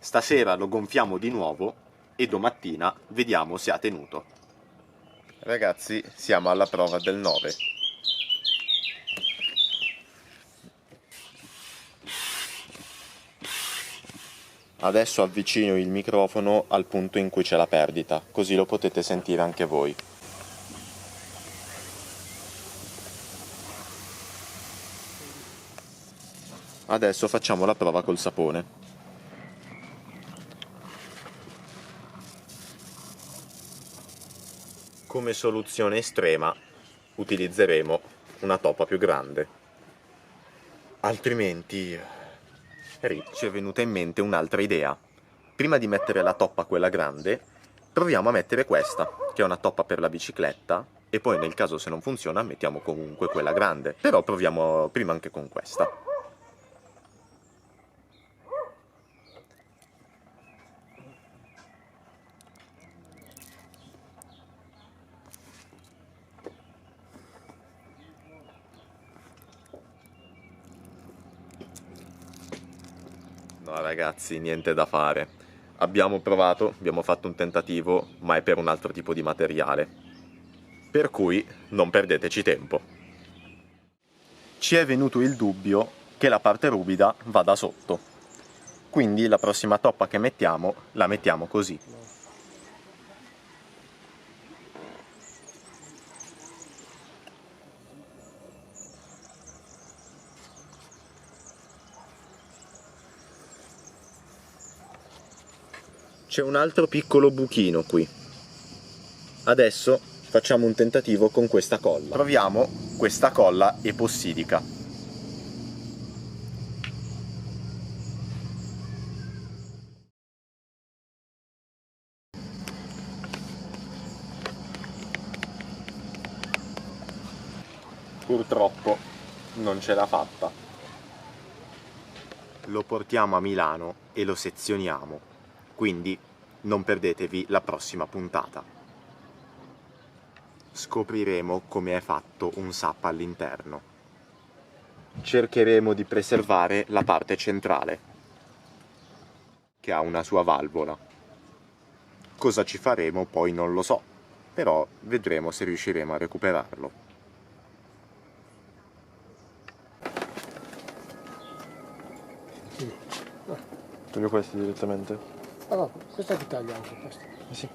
Stasera lo gonfiamo di nuovo e domattina vediamo se ha tenuto. Ragazzi, siamo alla prova del 9. Adesso avvicino il microfono al punto in cui c'è la perdita, così lo potete sentire anche voi. Adesso facciamo la prova col sapone. Come soluzione estrema utilizzeremo una toppa più grande. Altrimenti ci è venuta in mente un'altra idea. Prima di mettere la toppa quella grande, proviamo a mettere questa, che è una toppa per la bicicletta, e poi nel caso se non funziona mettiamo comunque quella grande. Però proviamo prima anche con questa. No ragazzi, niente da fare. Abbiamo provato, abbiamo fatto un tentativo, ma è per un altro tipo di materiale. Per cui non perdeteci tempo. Ci è venuto il dubbio che la parte ruvida vada sotto. Quindi la prossima toppa che mettiamo, la mettiamo così. C'è un altro piccolo buchino qui. Adesso facciamo un tentativo con questa colla. Proviamo questa colla epossidica. Purtroppo non ce l'ha fatta. Lo portiamo a Milano e lo sezioniamo, quindi non perdetevi la prossima puntata. Scopriremo come è fatto un SAP all'interno. Cercheremo di preservare la parte centrale, che ha una sua valvola. Cosa ci faremo poi non lo so, però vedremo se riusciremo a recuperarlo. Toglio questi direttamente. Ah, no, questa ti taglia anche questa. Sì.